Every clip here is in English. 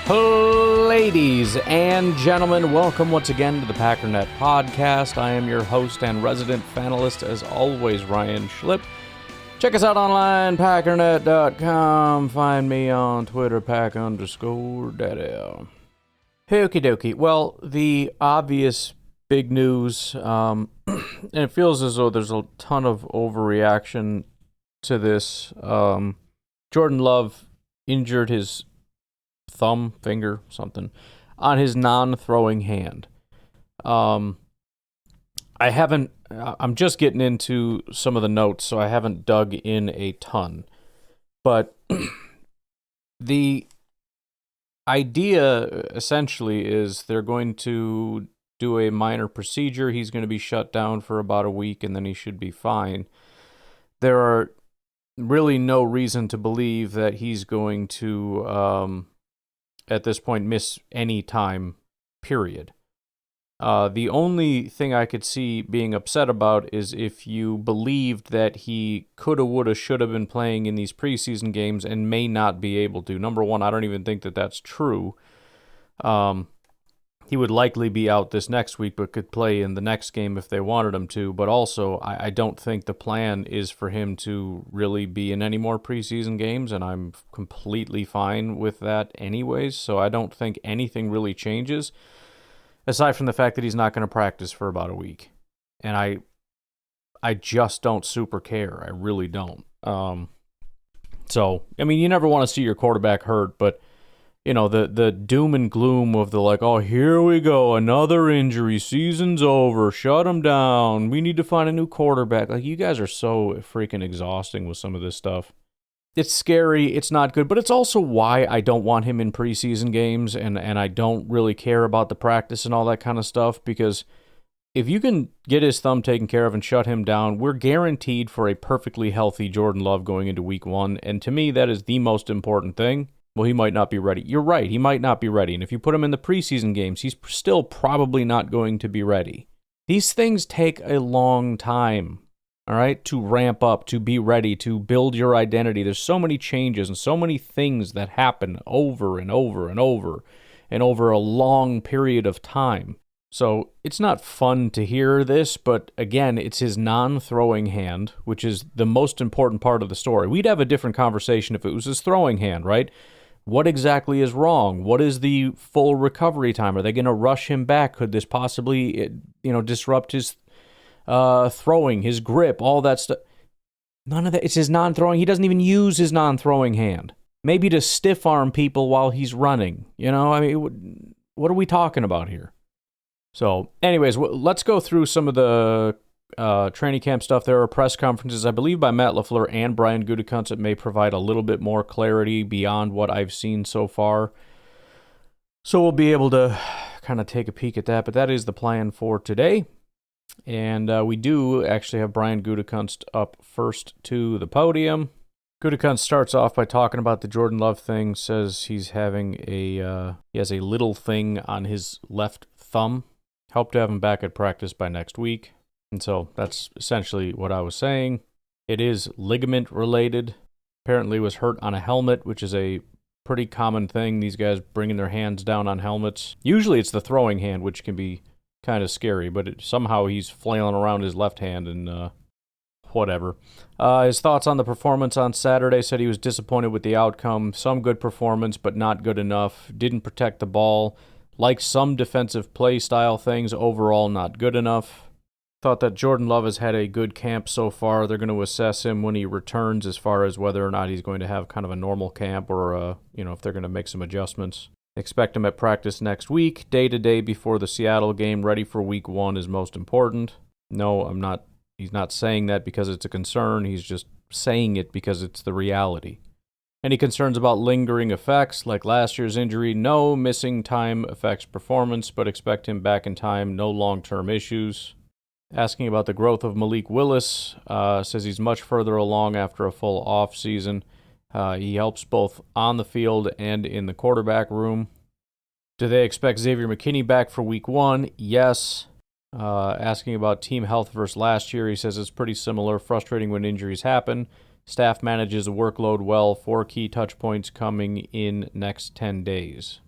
Ladies and gentlemen, welcome once again to the Packernet Podcast. I am your host and resident fanalist, as always, Ryan Schlipp. Check us out online, packernet.com. Find me on Twitter, pack_daddy. Okie dokie. Well, the obvious big news, and it feels as though there's a ton of overreaction to this. Jordan Love injured his thumb, finger, something, on his non-throwing hand. I'm just getting into some of the notes, so I haven't dug in a ton. But the idea, essentially, is they're going to do a minor procedure. He's going to be shut down for about a week, and then he should be fine. There are really no reason to believe that he's going to, at this point, miss any time, period. The only thing I could see being upset about is if you believed that he coulda, woulda, shoulda been playing in these preseason games and may not be able to. Number one, I don't even think that that's true. He would likely be out this next week, but could play in the next game if they wanted him to. But also, I don't think the plan is for him to really be in any more preseason games, and I'm completely fine with that anyways. So I don't think anything really changes, aside from the fact that he's not going to practice for about a week. And I just don't super care. I really don't. So, I mean, you never want to see your quarterback hurt, but you know, the doom and gloom of the like, oh, here we go, another injury, season's over, shut him down, we need to find a new quarterback. Like, you guys are so freaking exhausting with some of this stuff. It's scary, it's not good, but it's also why I don't want him in preseason games, and I don't really care about the practice and all that kind of stuff, because if you can get his thumb taken care of and shut him down, we're guaranteed for a perfectly healthy Jordan Love going into week one, and to me, that is the most important thing. Well, he might not be ready. You're right, he might not be ready. And if you put him in the preseason games, he's still probably not going to be ready. These things take a long time, all right, to ramp up, to be ready, to build your identity. There's so many changes and so many things that happen over and over and over and over a long period of time. So it's not fun to hear this, but again, it's his non-throwing hand, which is the most important part of the story. We'd have a different conversation if it was his throwing hand, right? What exactly is wrong? What is the full recovery time? Are they going to rush him back? Could this possibly, disrupt his throwing, his grip, all that stuff? None of that. It's his non-throwing. He doesn't even use his non-throwing hand. Maybe to stiff arm people while he's running. You know, I mean, what are we talking about here? So, anyways, let's go through some of the training camp stuff. There are press conferences, I believe, by Matt LaFleur and Brian Gutekunst that may provide a little bit more clarity beyond what I've seen so far. So we'll be able to kind of take a peek at that, but that is the plan for today. And we do actually have Brian Gutekunst up first to the podium. Gutekunst starts off by talking about the Jordan Love thing, says he has a little thing on his left thumb. Hope to have him back at practice by next week. And so that's essentially what I was saying. It is ligament related. Apparently was hurt on a helmet, which is a pretty common thing. These guys bringing their hands down on helmets. Usually it's the throwing hand, which can be kind of scary, but somehow he's flailing around his left hand and whatever. His thoughts on the performance on Saturday: said he was disappointed with the outcome. Some good performance, but not good enough. Didn't protect the ball. Liked some defensive play style things. Overall, not good enough. Thought that Jordan Love has had a good camp so far. They're going to assess him when he returns as far as whether or not he's going to have kind of a normal camp or, if they're going to make some adjustments. Expect him at practice next week, day-to-day before the Seattle game. Ready for week one is most important. No, I'm not. He's not saying that because it's a concern. He's just saying it because it's the reality. Any concerns about lingering effects like last year's injury? No, missing time affects performance, but expect him back in time. No long-term issues. Asking about the growth of Malik Willis, says he's much further along after a full off season. He helps both on the field and in the quarterback room. Do they expect Xavier McKinney back for week one? Yes. Asking about team health versus last year, he says it's pretty similar. Frustrating when injuries happen. Staff manages the workload well. 4 key touch points coming in next 10 days.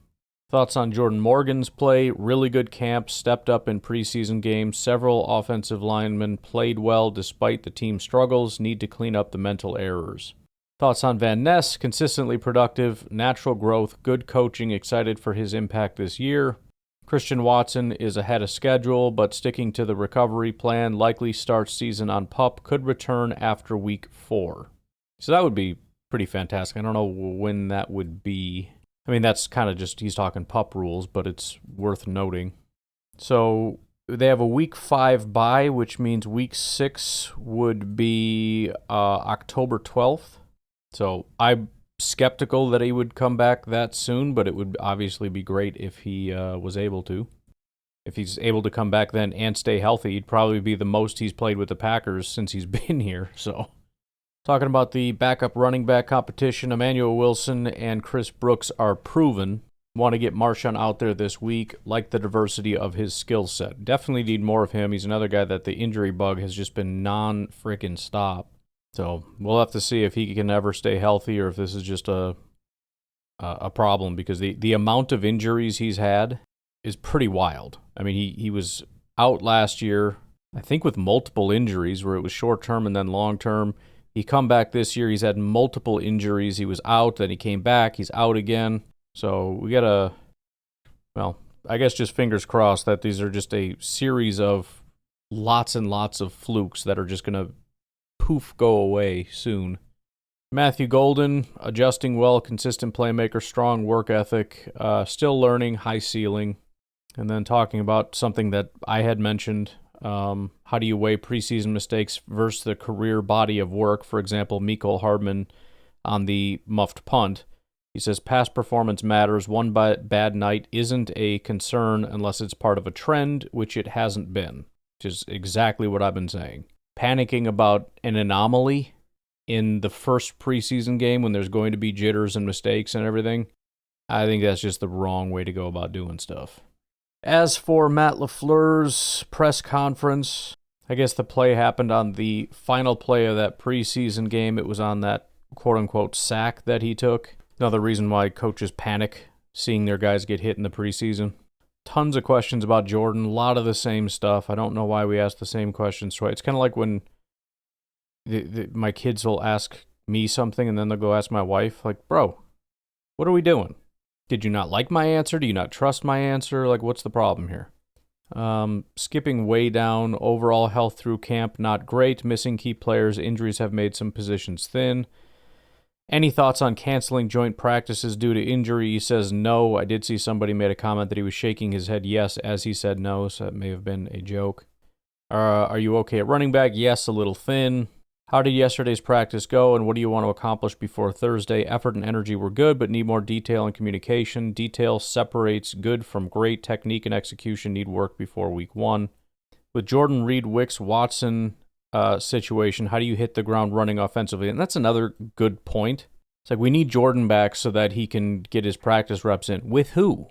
Thoughts on Jordan Morgan's play? Really good camp, stepped up in preseason games. Several offensive linemen played well despite the team struggles. Need to clean up the mental errors. Thoughts on Van Ness? Consistently productive, natural growth, good coaching. Excited for his impact this year. Christian Watson is ahead of schedule, but sticking to the recovery plan. Likely starts season on PUP. Could return after week 4. So that would be pretty fantastic. I don't know when that would be. I mean, that's kind of just, he's talking PUP rules, but it's worth noting. So they have a week 5 bye, which means week 6 would be October 12th. So I'm skeptical that he would come back that soon, but it would obviously be great if he was able to. If he's able to come back then and stay healthy, he'd probably be the most he's played with the Packers since he's been here. So, talking about the backup running back competition, Emmanuel Wilson and Chris Brooks are proven. Want to get Marshawn out there this week, like the diversity of his skill set. Definitely need more of him. He's another guy that the injury bug has just been non-freaking stop. So we'll have to see if he can ever stay healthy or if this is just a problem, because the amount of injuries he's had is pretty wild. I mean, he was out last year, I think with multiple injuries where it was short-term and then long-term. He come back this year, he's had multiple injuries. He was out, then he came back, he's out again. So we got to, well, I guess just fingers crossed that these are just a series of lots and lots of flukes that are just going to poof, go away soon. Matthew Golden, adjusting well, consistent playmaker, strong work ethic, still learning, high ceiling. And then talking about something that I had mentioned, how do you weigh preseason mistakes versus the career body of work? For example, Mecole Hardman on the muffed punt. He says, past performance matters. One bad night isn't a concern unless it's part of a trend, which it hasn't been, which is exactly what I've been saying. Panicking about an anomaly in the first preseason game when there's going to be jitters and mistakes and everything, I think that's just the wrong way to go about doing stuff. As for Matt LaFleur's press conference, I guess the play happened on the final play of that preseason game. It was on that quote-unquote sack that he took. Another reason why coaches panic seeing their guys get hit in the preseason. Tons of questions about Jordan, a lot of the same stuff. I don't know why we ask the same questions twice. It's kind of like when my kids will ask me something and then they'll go ask my wife, like, bro, what are we doing? Did you not like my answer? Do you not trust my answer? Like, what's the problem here? Skipping way down, overall health through camp, not great. Missing key players, injuries have made some positions thin. Any thoughts on canceling joint practices due to injury? He says no. I did see somebody made a comment that he was shaking his head yes as he said no, so that may have been a joke. Are you okay at running back? Yes, a little thin. How did yesterday's practice go, and what do you want to accomplish before Thursday? Effort and energy were good, but need more detail and communication. Detail separates good from great. Technique and execution need work before week 1. With Jordan Reed, Wicks, Watson situation, how do you hit the ground running offensively? And that's another good point. It's like we need Jordan back so that he can get his practice reps in. With who?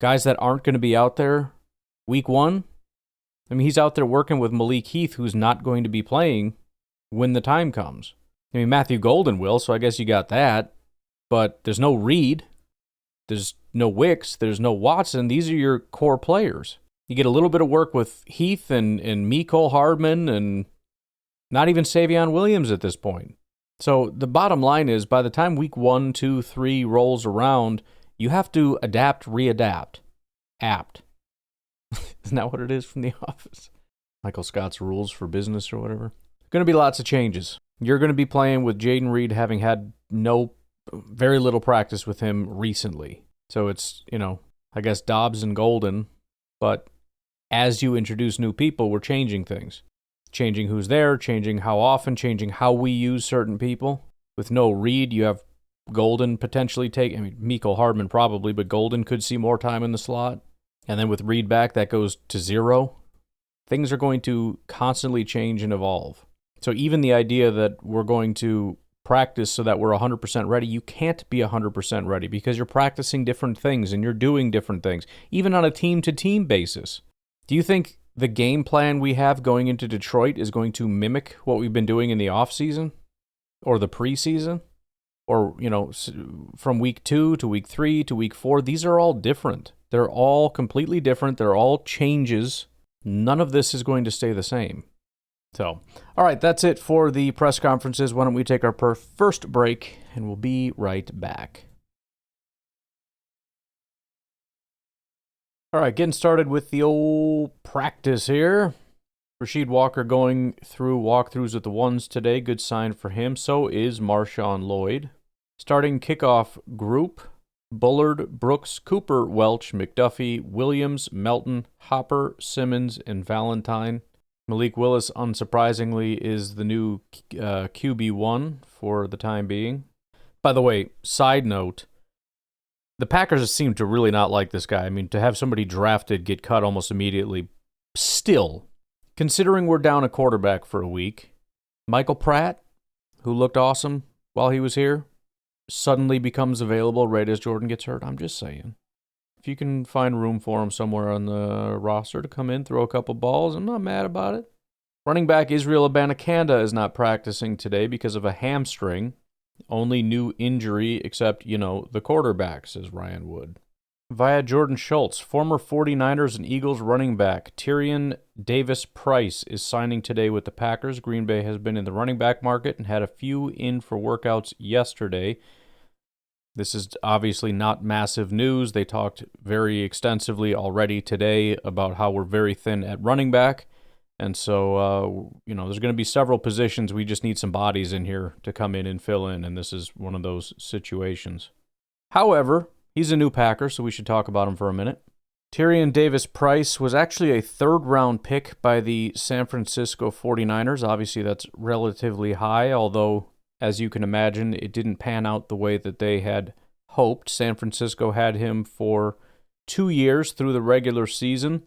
Guys that aren't going to be out there week 1? I mean, he's out there working with Malik Heath, who's not going to be playing when the time comes. I mean, Matthew Golden will, so I guess you got that. But there's no Reed. There's no Wicks. There's no Watson. These are your core players. You get a little bit of work with Heath and Mecole Hardman and not even Savion Williams at this point. So the bottom line is, by the time week 1, 2, 3 rolls around, you have to adapt, readapt. Apt. Isn't that what it is from The Office? Michael Scott's rules for business or whatever. Going to be lots of changes. You're going to be playing with Jaden Reed having had very little practice with him recently. So it's, I guess Dobbs and Golden. But as you introduce new people, we're changing things. Changing who's there, changing how often, changing how we use certain people. With no Reed, you have Golden potentially Mecole Hardman probably, but Golden could see more time in the slot. And then with Reed back, that goes to 0. Things are going to constantly change and evolve. So even the idea that we're going to practice so that we're 100% ready, you can't be 100% ready because you're practicing different things and you're doing different things, even on a team-to-team basis. Do you think the game plan we have going into Detroit is going to mimic what we've been doing in the offseason or the preseason? or, from week 2 to week 3 to week 4, these are all different. They're all completely different. They're all changes. None of this is going to stay the same. So, all right, that's it for the press conferences. Why don't we take our first break, and we'll be right back. All right, getting started with the old practice here. Rasheed Walker going through walkthroughs with the ones today. Good sign for him. So is Marshawn Lloyd. Starting kickoff group: Bullard, Brooks, Cooper, Welch, McDuffie, Williams, Melton, Hopper, Simmons, and Valentine. Malik Willis, unsurprisingly, is the new QB1 for the time being. By the way, side note, the Packers seem to really not like this guy. I mean, to have somebody drafted get cut almost immediately. Still, considering we're down a quarterback for a week, Michael Pratt, who looked awesome while he was here, suddenly becomes available right as Jordan gets hurt. I'm just saying. If you can find room for him somewhere on the roster to come in, throw a couple balls, I'm not mad about it. Running back Israel Abanikanda is not practicing today because of a hamstring. Only new injury except, the quarterback, says Ryan Wood. Via Jordan Schultz, former 49ers and Eagles running back Tyrion Davis-Price is signing today with the Packers. Green Bay has been in the running back market and had a few in for workouts yesterday. This is obviously not massive news. They talked very extensively already today about how we're very thin at running back. And so, there's going to be several positions. We just need some bodies in here to come in and fill in, and this is one of those situations. However, he's a new Packer, so we should talk about him for a minute. Tyrion Davis-Price was actually a third-round pick by the San Francisco 49ers. Obviously, that's relatively high, although, as you can imagine, it didn't pan out the way that they had hoped. San Francisco had him for 2 years through the regular season.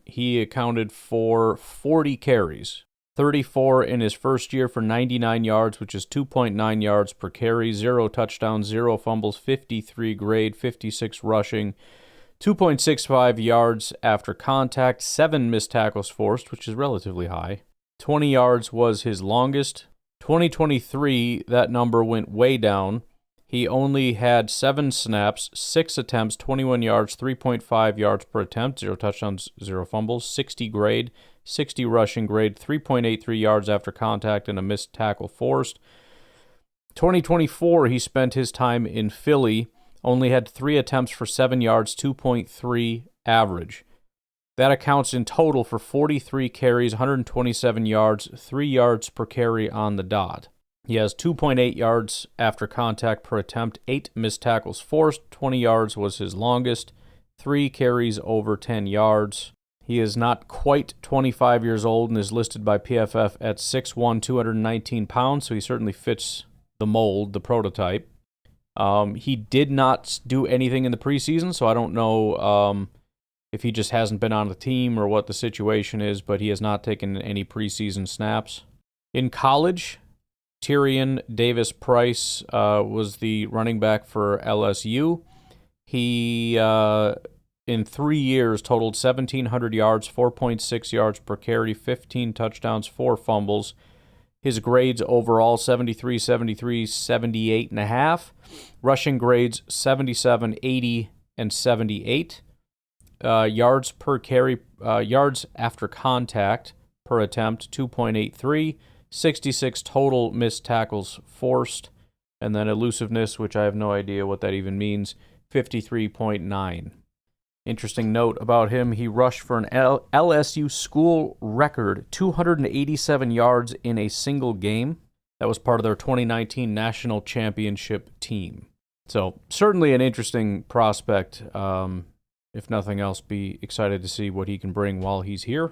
He accounted for 40 carries, 34 in his first year for 99 yards, which is 2.9 yards per carry, 0 touchdowns, 0 fumbles, 53 grade, 56 rushing, 2.65 yards after contact, 7 missed tackles forced, which is relatively high. 20 yards was his longest. 2023, that number went way down. He only had 7 snaps, 6 attempts, 21 yards, 3.5 yards per attempt, 0 touchdowns, 0 fumbles, 60 grade, 60 rushing grade, 3.83 yards after contact, and a missed tackle forced. 2024, he spent his time in Philly, only had 3 attempts for 7 yards, 2.3 average. That accounts in total for 43 carries, 127 yards, 3 yards per carry on the dot. He has 2.8 yards after contact per attempt, 8 missed tackles forced, 20 yards was his longest, 3 carries over 10 yards. He is not quite 25 years old and is listed by PFF at 6'1", 219 pounds, so he certainly fits the mold, the prototype. He did not do anything in the preseason, so I don't know if he just hasn't been on the team or what the situation is, but he has not taken any preseason snaps. In college, Tyrion Davis-Price was the running back for LSU. He, in 3 years, totaled 1,700 yards, 4.6 yards per carry, 15 touchdowns, 4 fumbles. His grades overall, 73, 73, 78.5. Rushing grades, 77, 80, and 78. Yards per carry, yards after contact per attempt, 2.83. 66 total missed tackles forced, and then elusiveness, which I have no idea what that even means, 53.9. Interesting note about him, he rushed for an LSU school record 287 yards in a single game. That was part of their 2019 national championship team. So certainly an interesting prospect. If nothing else, be excited to see what he can bring while he's here.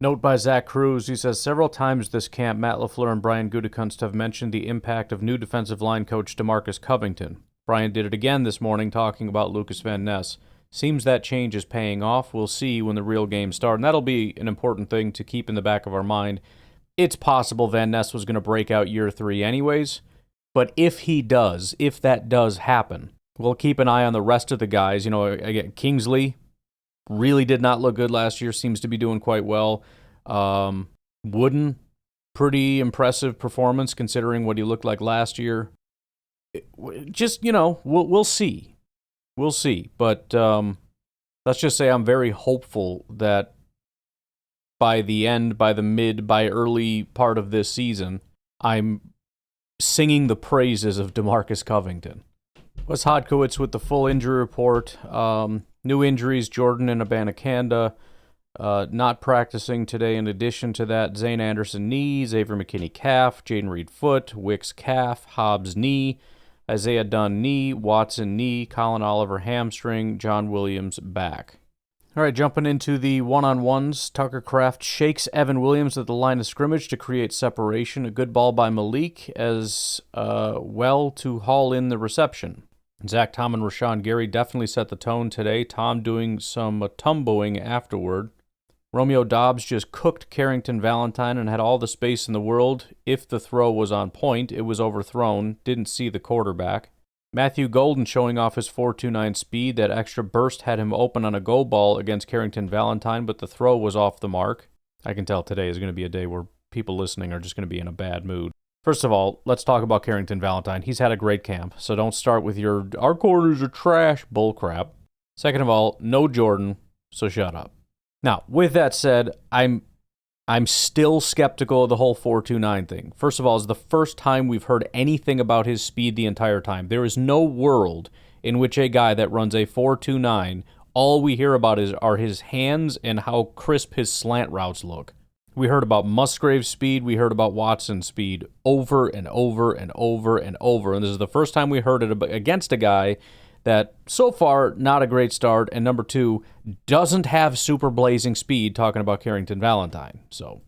Note by Zach Cruz, he says, several times this camp, Matt LaFleur and Brian Gutekunst have mentioned the impact of new defensive line coach DeMarcus Covington. Brian did it again this morning talking about Lucas Van Ness. Seems that change is paying off. We'll see when the real games start, and that'll be an important thing to keep in the back of our mind. It's possible Van Ness was going to break out year 3 anyways, but if he does, if that does happen, we'll keep an eye on the rest of the guys. Again, Kingsley really did not look good last year, seems to be doing quite well. Wooden Pretty impressive performance considering what he looked like last year. Just, we'll see. We'll see. But let's just say I'm very hopeful that by the end, by the mid, by early part of this season, I'm singing the praises of DeMarcus Covington. Wes Hodkiewicz with the full injury report. New injuries, Jordan and Abanikanda not practicing today. In addition to that, Zane Anderson knee, Xavier McKinney calf, Jaden Reed foot, Wicks calf, Hobbs knee, Isaiah Dunn knee, Watson knee, Colin Oliver hamstring, John Williams back. All right, jumping into the one-on-ones, Tucker Kraft shakes Evan Williams at the line of scrimmage to create separation. A good ball by Malik as well to haul in the reception. Zach Tom and Rashawn Gary definitely set the tone today. Tom doing some tumboing afterward. Romeo Dobbs just cooked Carrington Valentine and had all the space in the world. If the throw was on point, it was overthrown. Didn't see the quarterback. Matthew Golden showing off his 4.29 speed. That extra burst had him open on a go ball against Carrington Valentine, but the throw was off the mark. I can tell today is going to be a day where people listening are just going to be in a bad mood. First of all, let's talk about Carrington Valentine. He's had a great camp, so don't start with your "our corners are trash" bullcrap. Second of all, no Jordan, so shut up. Now, with that said, I'm still skeptical of the whole 4.29 thing. First of all, it's the first time we've heard anything about his speed the entire time. There is no world in which a guy that runs a 4.29, all we hear about are his hands and how crisp his slant routes look. We heard about Musgrave's speed, we heard about Watson's speed over and over and over and over, and this is the first time we heard it against a guy that, so far, not a great start, and number two, doesn't have super blazing speed, talking about Carrington Valentine. So,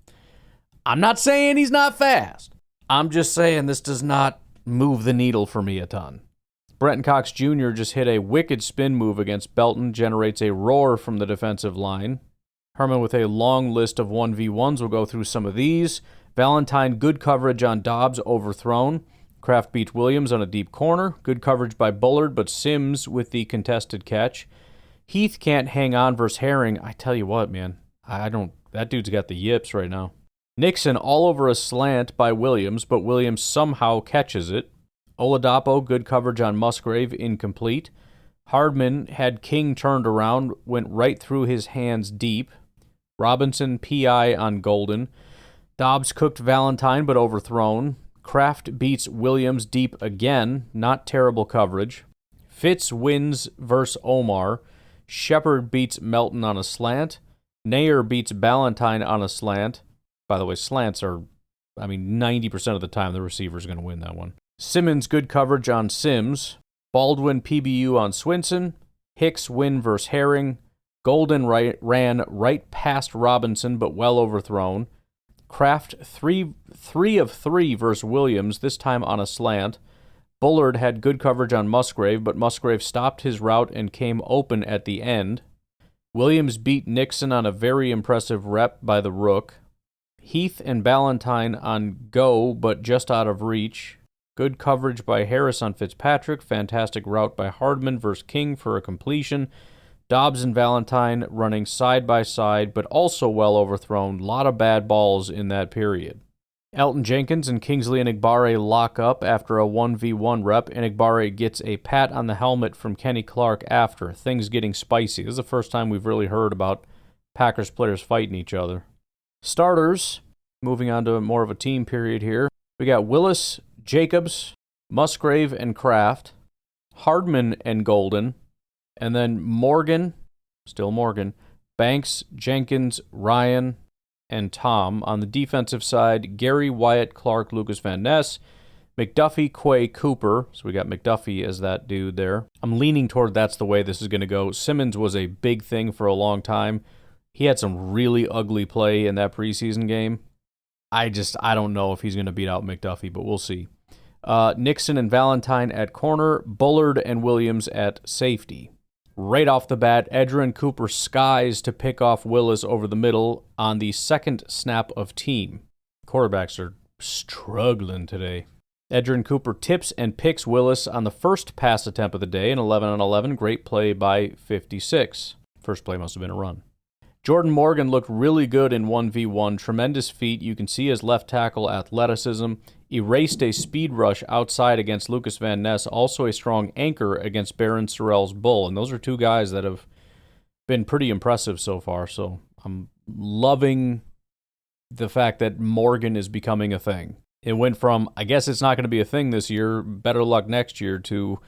I'm not saying he's not fast. I'm just saying this does not move the needle for me a ton. Brenton Cox Jr. just hit a wicked spin move against Belton, generates a roar from the defensive line. Herman with a long list of 1v1s. We'll go through some of these. Valentine, good coverage on Dobbs, overthrown. Kraft beats Williams on a deep corner. Good coverage by Bullard, but Sims with the contested catch. Heath can't hang on versus Herring. I tell you what, man. That dude's got the yips right now. Nixon all over a slant by Williams, but Williams somehow catches it. Oladapo, good coverage on Musgrave, incomplete. Hardman had King turned around, went right through his hands deep. Robinson, PI on Golden. Dobbs cooked Valentine, but overthrown. Kraft beats Williams deep again, not terrible coverage. Fitz wins versus Omar. Shepard beats Melton on a slant. Nair beats Ballantyne on a slant. By the way, slants are, 90% of the time the receiver's going to win that one. Simmons, good coverage on Sims. Baldwin, PBU on Swinson. Hicks win versus Herring. Golden ran right past Robinson, but well overthrown. Kraft, 3 of 3 versus Williams, this time on a slant. Bullard had good coverage on Musgrave, but Musgrave stopped his route and came open at the end. Williams beat Nixon on a very impressive rep by the Rook. Heath and Ballantyne on go, but just out of reach. Good coverage by Harris on Fitzpatrick. Fantastic route by Hardman versus King for a completion. Dobbs and Valentine running side by side, but also well overthrown. A lot of bad balls in that period. Elton Jenkins and Kingsley Enigbare lock up after a 1v1 rep. Enigbare gets a pat on the helmet from Kenny Clark after. Things getting spicy. This is the first time we've really heard about Packers players fighting each other. Starters, moving on to more of a team period here. We got Willis, Jacobs, Musgrave, and Kraft. Hardman and Golden. And then Morgan, still Morgan, Banks, Jenkins, Ryan, and Tom. On the defensive side, Gary, Wyatt, Clark, Lucas Van Ness, McDuffie, Quay, Cooper. So we got McDuffie as that dude there. I'm leaning toward that's the way this is going to go. Simmons was a big thing for a long time. He had some really ugly play in that preseason game. I don't know if he's going to beat out McDuffie, but we'll see. Nixon and Valentine at corner, Bullard and Williams at safety. Right off the bat, Edgerrin Cooper skies to pick off Willis over the middle on the second snap of team. Quarterbacks are struggling today. Edgerrin Cooper tips and picks Willis on the first pass attempt of the day, an 11-on-11. Great play by 56. First play must have been a run. Jordan Morgan looked really good in 1v1. Tremendous feat. You can see his left tackle athleticism. Erased a speed rush outside against Lucas Van Ness. Also a strong anchor against Baron Sorrell's Bull. And those are two guys that have been pretty impressive so far. So I'm loving the fact that Morgan is becoming a thing. It went from, I guess it's not going to be a thing this year, better luck next year, to,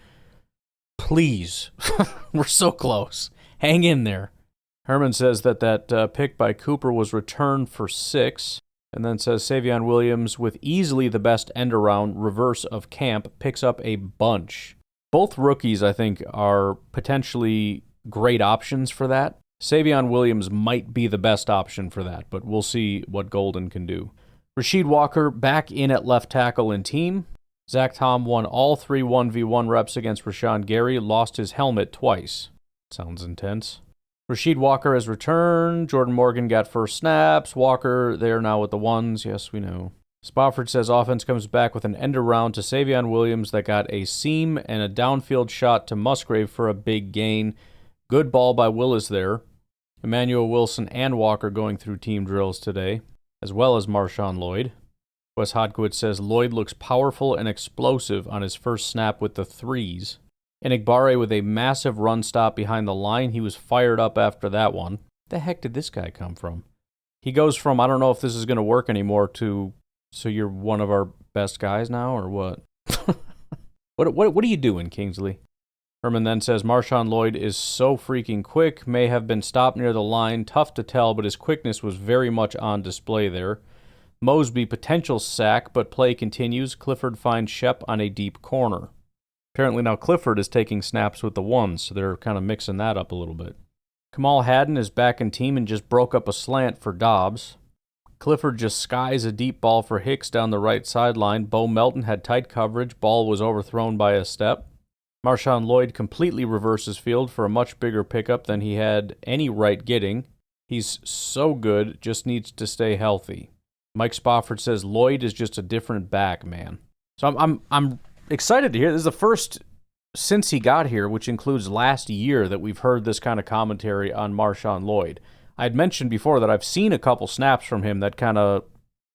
please, we're so close. Hang in there. Herman says that pick by Cooper was returned for 6, and then says Savion Williams, with easily the best end-around reverse of camp, picks up a bunch. Both rookies, I think, are potentially great options for that. Savion Williams might be the best option for that, but we'll see what Golden can do. Rasheed Walker back in at left tackle and team. Zach Tom won all 3 1v1 reps against Rashawn Gary, lost his helmet twice. Sounds intense. Rasheed Walker has returned. Jordan Morgan got first snaps. Walker there now with the ones. Yes, we know. Spofford says offense comes back with an end around to Savion Williams that got a seam and a downfield shot to Musgrave for a big gain. Good ball by Willis there. Emmanuel Wilson and Walker going through team drills today, as well as Marshawn Lloyd. Wes Hodkowitz says Lloyd looks powerful and explosive on his first snap with the 3s. Enigbare with a massive run stop behind the line. He was fired up after that one. The heck did this guy come from? He goes from, I don't know if this is going to work anymore, to, so you're one of our best guys now, or what? What are you doing, Kingsley? Herman then says Marshawn Lloyd is so freaking quick, may have been stopped near the line. Tough to tell, but his quickness was very much on display there. Mosby, potential sack, but play continues. Clifford finds Shep on a deep corner. Apparently now Clifford is taking snaps with the 1s, so they're kind of mixing that up a little bit. Kamal Haddon is back in team and just broke up a slant for Dobbs. Clifford just skies a deep ball for Hicks down the right sideline. Bo Melton had tight coverage. Ball was overthrown by a step. Marshawn Lloyd completely reverses field for a much bigger pickup than he had any right getting. He's so good, just needs to stay healthy. Mike Spofford says Lloyd is just a different back, man. So I'm excited to hear. This is the first since he got here, which includes last year, that we've heard this kind of commentary on Marshawn Lloyd. I had mentioned before that I've seen a couple snaps from him that kind of,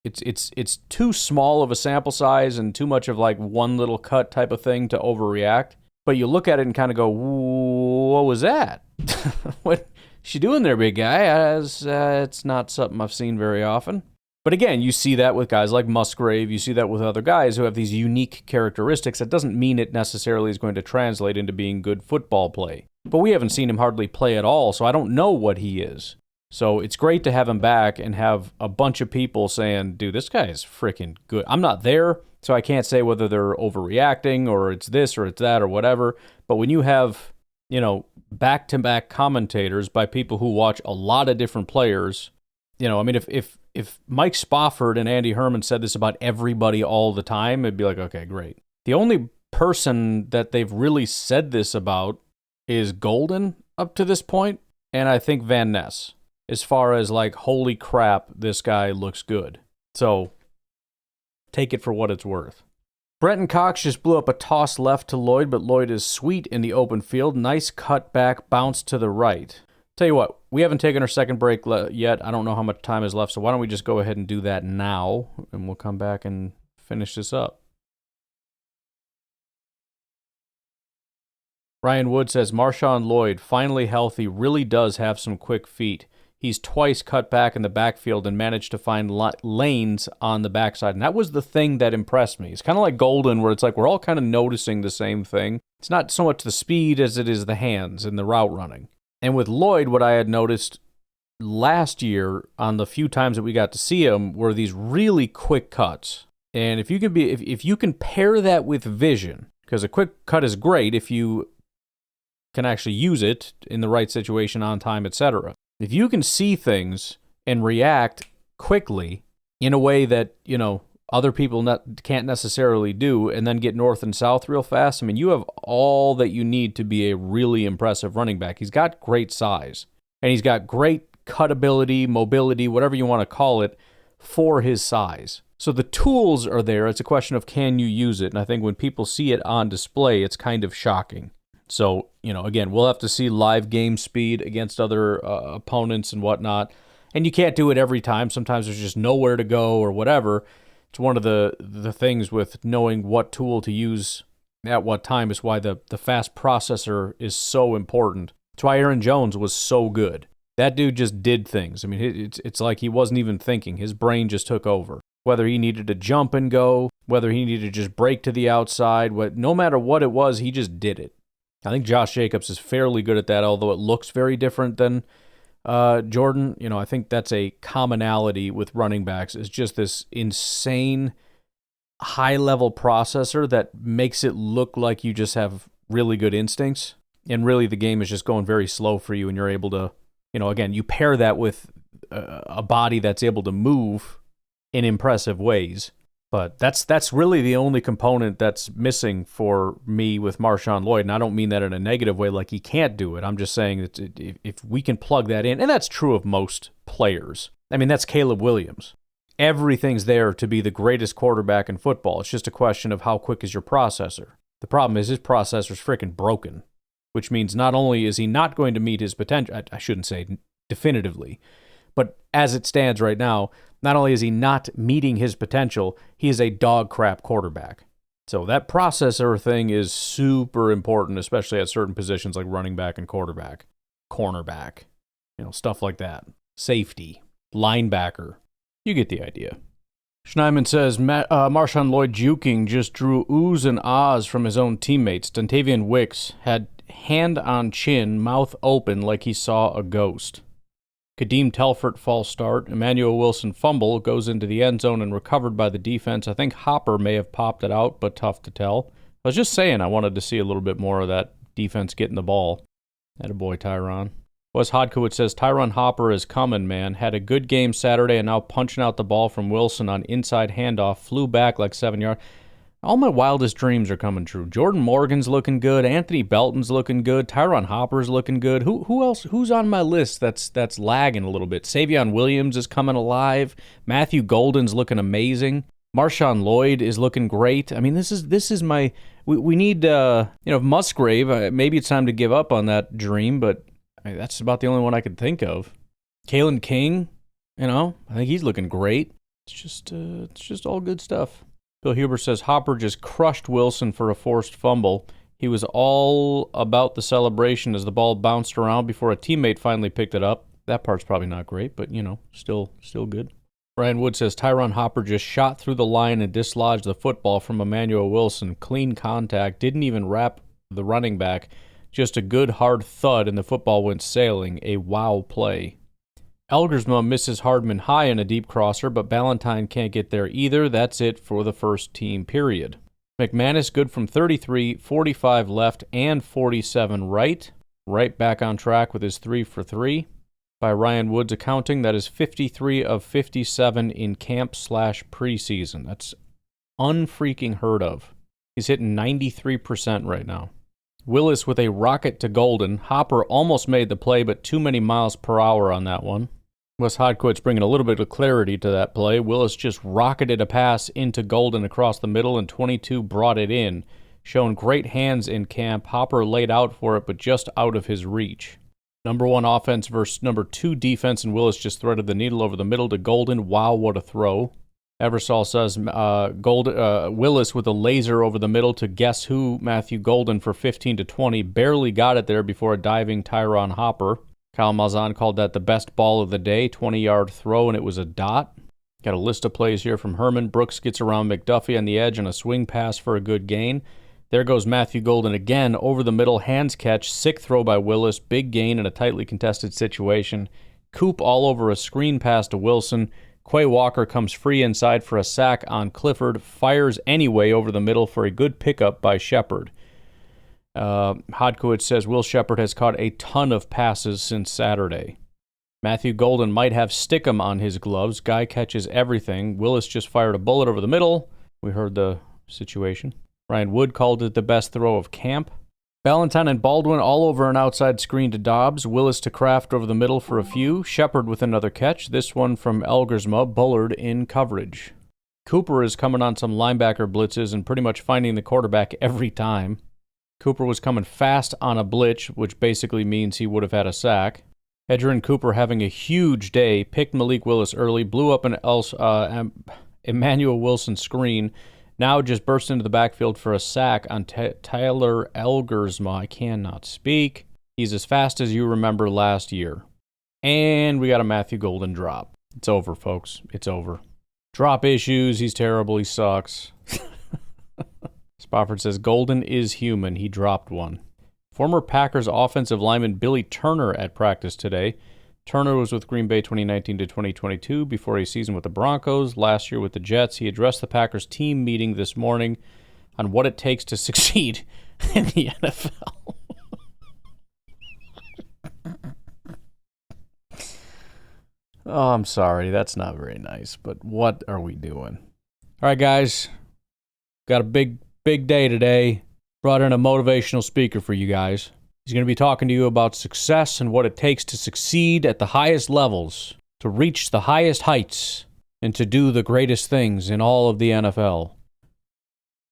it's too small of a sample size and too much of like one little cut type of thing to overreact. But you look at it and kind of go, what was that? What is you doing there, big guy? It's not something I've seen very often. But again, you see that with guys like Musgrave. You see that with other guys who have these unique characteristics. That doesn't mean it necessarily is going to translate into being good football play. But we haven't seen him hardly play at all, so I don't know what he is. So it's great to have him back and have a bunch of people saying, dude, this guy is freaking good. I'm not there, so I can't say whether they're overreacting or it's this or it's that or whatever. But when you have, back-to-back commentators by people who watch a lot of different players, if Mike Spofford and Andy Herman said this about everybody all the time, it'd be like, okay, great. The only person that they've really said this about is Golden up to this point, and I think Van Ness, as far as like, holy crap, this guy looks good. So take it for what it's worth. Brenton Cox just blew up a toss left to Lloyd, but Lloyd is sweet in the open field. Nice cut back, bounce to the right. Tell you what, we haven't taken our second break yet. I don't know how much time is left, so why don't we just go ahead and do that now, and we'll come back and finish this up. Ryan Wood says, Marshawn Lloyd, finally healthy, really does have some quick feet. He's twice cut back in the backfield and managed to find lanes on the backside, and that was the thing that impressed me. It's kind of like Golden, where it's like we're all kind of noticing the same thing. It's not so much the speed as it is the hands and the route running. And with Lloyd, what I had noticed last year on the few times that we got to see him were these really quick cuts. And if you can pair that with vision, because a quick cut is great if you can actually use it in the right situation, on time, etc. If you can see things and react quickly in a way that, other people can't necessarily do, and then get north and south real fast, you have all that you need to be a really impressive running back. He's got great size, and he's got great cut ability, mobility, whatever you want to call it, for his size. So the tools are there. It's a question of, can you use it? And I think when people see it on display, it's kind of shocking. So, again, we'll have to see live game speed against other opponents and whatnot. And you can't do it every time. Sometimes there's just nowhere to go or whatever. It's one of the things with knowing what tool to use at what time is why the fast processor is so important. It's why Aaron Jones was so good. That dude just did things. I mean, it's like he wasn't even thinking. His brain just took over. Whether he needed to jump and go, whether he needed to just break to the outside, no matter what it was, he just did it. I think Josh Jacobs is fairly good at that, although it looks very different than Jordan. I think that's a commonality with running backs, is just this insane high-level processor that makes it look like you just have really good instincts, and really the game is just going very slow for you, and you're able to, again, you pair that with a body that's able to move in impressive ways. But that's really the only component that's missing for me with Marshawn Lloyd, and I don't mean that in a negative way, like he can't do it. I'm just saying that if we can plug that in, and that's true of most players. I mean, that's Caleb Williams. Everything's there to be the greatest quarterback in football. It's just a question of how quick is your processor. The problem is his processor's freaking broken, which means not only is he not going to meet his potential, I shouldn't say definitively, but as it stands right now, not only is he not meeting his potential, he is a dog crap quarterback. So that processor thing is super important, especially at certain positions like running back and quarterback, cornerback, stuff like that. Safety, linebacker. You get the idea. Schneidman says, Marshawn Lloyd juking just drew oohs and ahs from his own teammates. Dontavian Wicks had hand on chin, mouth open like he saw a ghost. Kadeem Telfort false start. Emmanuel Wilson fumble, goes into the end zone and recovered by the defense. I think Hopper may have popped it out, but tough to tell. I was just saying I wanted to see a little bit more of that defense getting the ball. Attaboy, Tyron. Wes Hodkowitz says, Tyron Hopper is coming, man. Had a good game Saturday and now punching out the ball from Wilson on inside handoff. Flew back like 7 yards. All my wildest dreams are coming true. Jordan Morgan's looking good. Anthony Belton's looking good. Tyron Hopper's looking good. Who else? Who's on my list that's lagging a little bit? Savion Williams is coming alive. Matthew Golden's looking amazing. Marshawn Lloyd is looking great. I mean, this is my. We need Musgrave. Maybe it's time to give up on that dream, but that's about the only one I could think of. Kalen King, I think he's looking great. It's just all good stuff. Bill Huber says, Hopper just crushed Wilson for a forced fumble. He was all about the celebration as the ball bounced around before a teammate finally picked it up. That part's probably not great, but, still good. Ryan Wood says, Tyron Hopper just shot through the line and dislodged the football from Emmanuel Wilson. Clean contact, didn't even wrap the running back. Just a good hard thud and the football went sailing. A wow play. Elgersma misses Hardman high in a deep crosser, but Ballantyne can't get there either. That's it for the first team, period. McManus good from 33, 45 left, and 47 right. Right back on track with his 3 for 3. By Ryan Wood's accounting, that is 53 of 57 in camp/preseason. That's unfreaking heard of. He's hitting 93% right now. Willis with a rocket to Golden. Hopper almost made the play, but too many miles per hour on that one. Wes Hodkowitz bringing a little bit of clarity to that play. Willis just rocketed a pass into Golden across the middle, and 22 brought it in. Shown great hands in camp. Hopper laid out for it, but just out of his reach. Number 1 offense versus number 2 defense, and Willis just threaded the needle over the middle to Golden. Wow, what a throw. Eversol says Willis with a laser over the middle to guess who, Matthew Golden for 15 to 20. Barely got it there before a diving Tyron Hopper. Kyle Malzahn called that the best ball of the day, 20-yard throw, and it was a dot. Got a list of plays here from Herman. Brooks gets around McDuffie on the edge on a swing pass for a good gain. There goes Matthew Golden again, over the middle, hands catch, sick throw by Willis, big gain in a tightly contested situation. Coop all over a screen pass to Wilson. Quay Walker comes free inside for a sack on Clifford, fires anyway over the middle for a good pickup by Shepard. Hodkowitz says Will Shepard has caught a ton of passes since Saturday. Matthew Golden might have stickum on his gloves. Guy catches everything. Willis just fired a bullet over the middle. We heard the situation. Ryan Wood called it the best throw of camp. Ballantyne and Baldwin all over an outside screen to Dobbs. Willis to Kraft over the middle for a few. Shepard with another catch. This one from Elgersma. Bullard in coverage. Cooper is coming on some linebacker blitzes and pretty much finding the quarterback every time. Cooper was coming fast on a blitz, which basically means he would have had a sack. Edgerrin Cooper having a huge day, picked Malik Willis early, blew up an Emmanuel Wilson screen, now just burst into the backfield for a sack on Tyler Elgersma. I cannot speak. He's as fast as you remember last year. And we got a Matthew Golden drop. It's over, folks. It's over. Drop issues. He's terrible. He sucks. Spofford says, Golden is human. He dropped one. Former Packers offensive lineman Billy Turner at practice today. Turner was with Green Bay 2019 to 2022 before a season with the Broncos, last year with the Jets. He addressed the Packers team meeting this morning on what it takes to succeed in the NFL. Oh, I'm sorry. That's not very nice, but what are we doing? All right, guys. Got a big day today. Brought in a motivational speaker for you guys. He's going to be talking to you about success and what it takes to succeed at the highest levels, to reach the highest heights, and to do the greatest things in all of the NFL.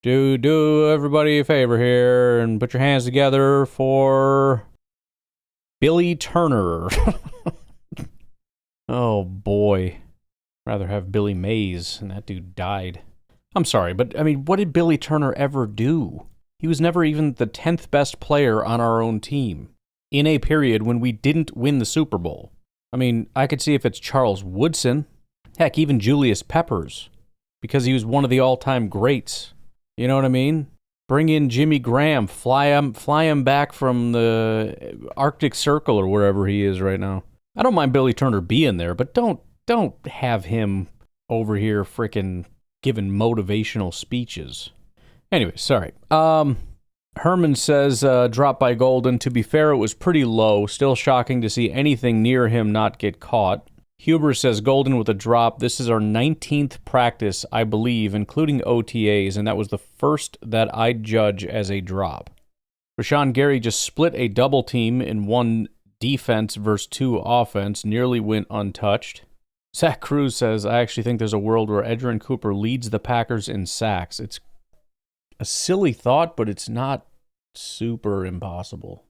Do everybody a favor here and put your hands together for Billy Turner. Oh, boy. Rather have Billy Mays, and that dude died. I'm sorry, but, I mean, what did Billy Turner ever do? He was never even the 10th best player on our own team in a period when we didn't win the Super Bowl. I mean, I could see if it's Charles Woodson, heck, even Julius Peppers, because he was one of the all-time greats. You know what I mean? Bring in Jimmy Graham, fly him back from the Arctic Circle or wherever he is right now. I don't mind Billy Turner being there, but don't have him over here frickin' giving motivational speeches. Anyway, sorry. Herman says, drop by Golden. To be fair, it was pretty low. Still shocking to see anything near him not get caught. Huber says, Golden with a drop. This is our 19th practice, I believe, including OTAs, and that was the first that I'd judge as a drop. Rashawn Gary just split a double team in one defense versus two offense, nearly went untouched. Zach Cruz says, I actually think there's a world where Edgerrin Cooper leads the Packers in sacks. It's a silly thought, but it's not super impossible.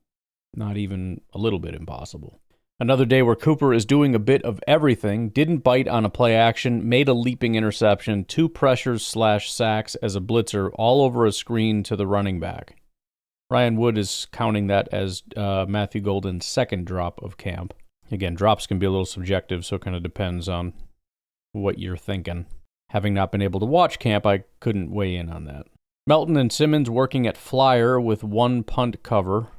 Not even a little bit impossible. Another day where Cooper is doing a bit of everything, didn't bite on a play action, made a leaping interception, 2 pressures / sacks as a blitzer, all over a screen to the running back. Ryan Wood is counting that as Matthew Golden's second drop of camp. Again, drops can be a little subjective, so it kind of depends on what you're thinking. Having not been able to watch camp, I couldn't weigh in on that. Melton and Simmons working at flyer with 1 punt cover.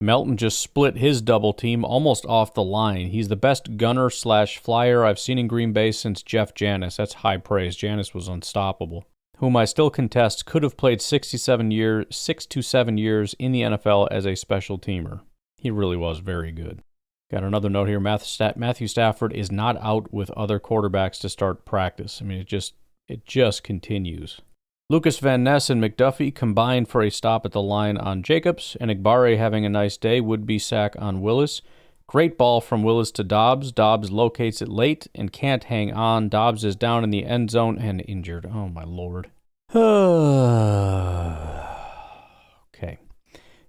Melton just split his double team almost off the line. He's the best gunner / flyer I've seen in Green Bay since Jeff Janis. That's high praise. Janis was unstoppable. Whom I still contest could have played 6 to 7 years in the NFL as a special teamer. He really was very good. Got another note here. Matthew Stafford is not out with other quarterbacks to start practice. I mean, it just continues. Lucas Van Ness and McDuffie combined for a stop at the line on Jacobs, and Igbare having a nice day, would-be sack on Willis. Great ball from Willis to Dobbs. Dobbs locates it late and can't hang on. Dobbs is down in the end zone and injured. Oh, my Lord. Okay.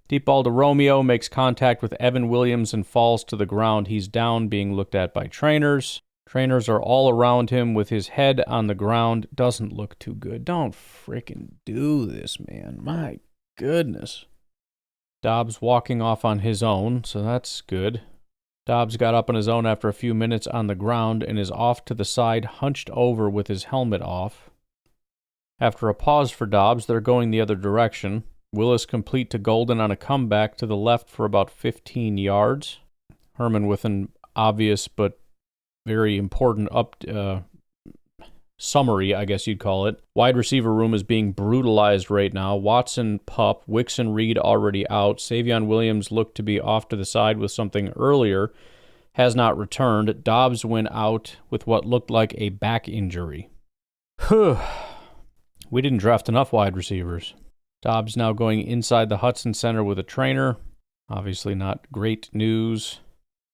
Deep ball to Romeo, makes contact with Evan Williams and falls to the ground. He's down, being looked at by trainers. Trainers are all around him with his head on the ground. Doesn't look too good. Don't freaking do this, man. My goodness. Dobbs walking off on his own, so that's good. Dobbs got up on his own after a few minutes on the ground and is off to the side, hunched over with his helmet off. After a pause for Dobbs, they're going the other direction. Willis complete to Golden on a comeback to the left for about 15 yards. Herman with an obvious but very important summary, I guess you'd call it. Wide receiver room is being brutalized right now. Watson, Pup, Wicks and Reed already out. Savion Williams looked to be off to the side with something earlier. Has not returned. Dobbs went out with what looked like a back injury. We didn't draft enough wide receivers. Dobbs now going inside the Hudson Center with a trainer. Obviously not great news.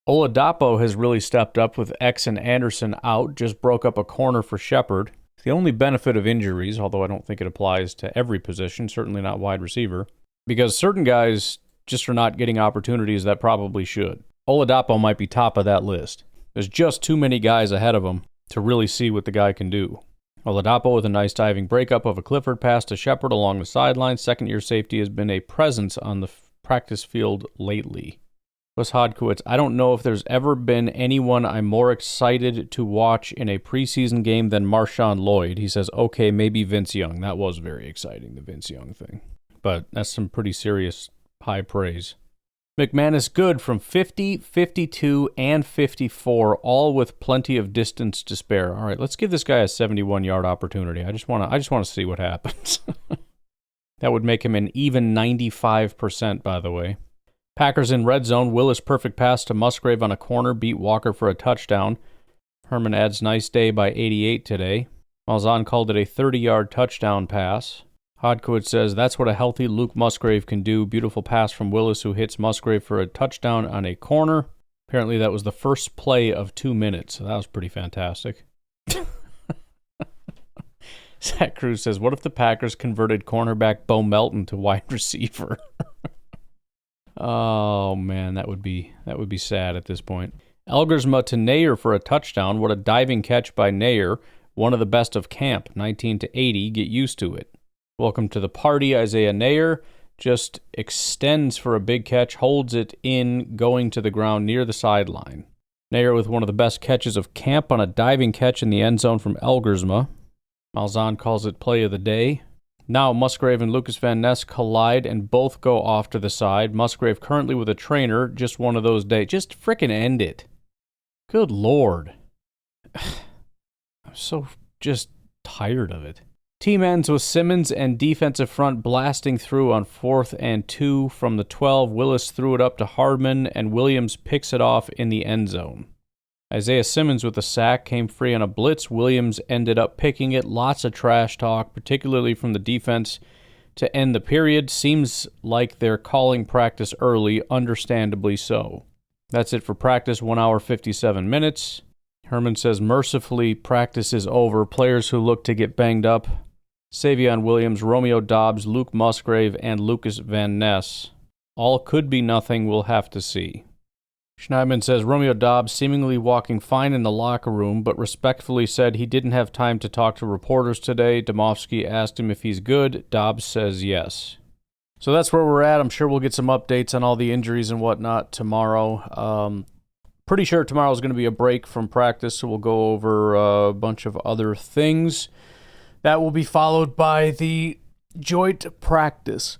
Oladapo has really stepped up with X and Anderson out. Just broke up a corner for Shepard. The only benefit of injuries, although I don't think it applies to every position, certainly not wide receiver. because certain guys just are not getting opportunities that probably should. Oladapo might be top of that list. There's just too many guys ahead of him to really see what the guy can do. Oladapo with a nice diving breakup of a Clifford pass to Shepard along the sideline. Second-year safety has been a presence on the practice field lately. Wes Hodkowitz, I don't know if there's ever been anyone I'm more excited to watch in a preseason game than Marshawn Lloyd. He says, okay, maybe Vince Young. That was very exciting, the Vince Young thing. But that's some pretty serious high praise. McManus good from 50, 52, and 54, all with plenty of distance to spare. All right, let's give this guy a 71-yard opportunity. I just want to see what happens. That would make him an even 95%, by the way. Packers in red zone. Willis perfect pass to Musgrave on a corner. Beat Walker for a touchdown. Herman adds nice day by 88 today. Malzahn called it a 30-yard touchdown pass. Hodkowitz says that's what a healthy Luke Musgrave can do. Beautiful pass from Willis, who hits Musgrave for a touchdown on a corner. Apparently that was the first play of 2 minutes, so that was pretty fantastic. Zach Cruz says, what if the Packers converted cornerback Bo Melton to wide receiver? Oh, man, that would be sad at this point. Elgersma to Nair for a touchdown. What a diving catch by Nair. One of the best of camp. 19-80. Get used to it. Welcome to the party, Isaiah Nair. Just extends for a big catch, holds it in, going to the ground near the sideline. Nair with one of the best catches of camp on a diving catch in the end zone from Elgersma. Malzahn calls it play of the day. Now Musgrave and Lucas Van Ness collide and both go off to the side. Musgrave currently with a trainer, just one of those days. Just frickin' end it. Good Lord. I'm so just tired of it. Team ends with Simmons and defensive front blasting through on 4th and 2 from the 12. Willis threw it up to Hardman, and Williams picks it off in the end zone. Isaiah Simmons with a sack came free on a blitz. Williams ended up picking it. Lots of trash talk, particularly from the defense to end the period. Seems like they're calling practice early, understandably so. That's it for practice, 1 hour, 57 minutes. Herman says, mercifully, practice is over. Players who look to get banged up: Savion Williams, Romeo Dobbs, Luke Musgrave, and Lucas Van Ness. All could be nothing. We'll have to see. Schneidman says Romeo Dobbs seemingly walking fine in the locker room, but respectfully said he didn't have time to talk to reporters today. Domofsky asked him if he's good. Dobbs says yes. So that's where we're at. I'm sure we'll get some updates on all the injuries and whatnot tomorrow. Pretty sure tomorrow is going to be a break from practice, so we'll go over a bunch of other things. That will be followed by the joint practice.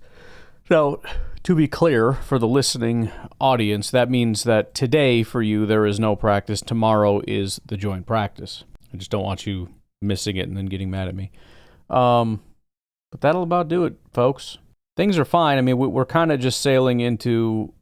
Now, to be clear, for the listening audience, that means that today for you there is no practice. Tomorrow is the joint practice. I just don't want you missing it and then getting mad at me. But that'll about do it, folks. Things are fine. I mean, we're kind of just sailing into,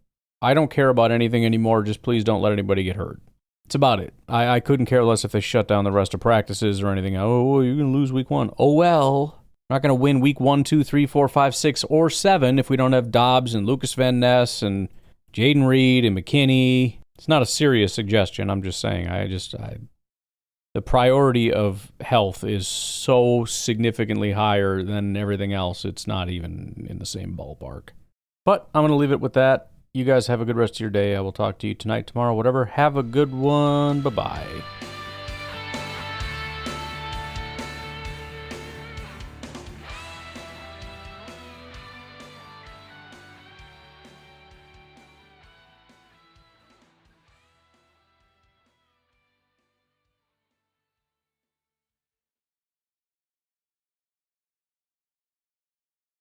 I don't care about anything anymore. Just please don't let anybody get hurt. It's about it. I couldn't care less if they shut down the rest of practices or anything. Oh, you're going to lose week 1. Oh, well. We're not going to win week 1, 2, 3, 4, 5, 6, or 7 if we don't have Dobbs and Lucas Van Ness and Jaden Reed and McKinney. It's not a serious suggestion. I'm just saying. The priority of health is so significantly higher than everything else. It's not even in the same ballpark. But I'm going to leave it with that. You guys have a good rest of your day. I will talk to you tonight, tomorrow, whatever. Have a good one. Bye-bye.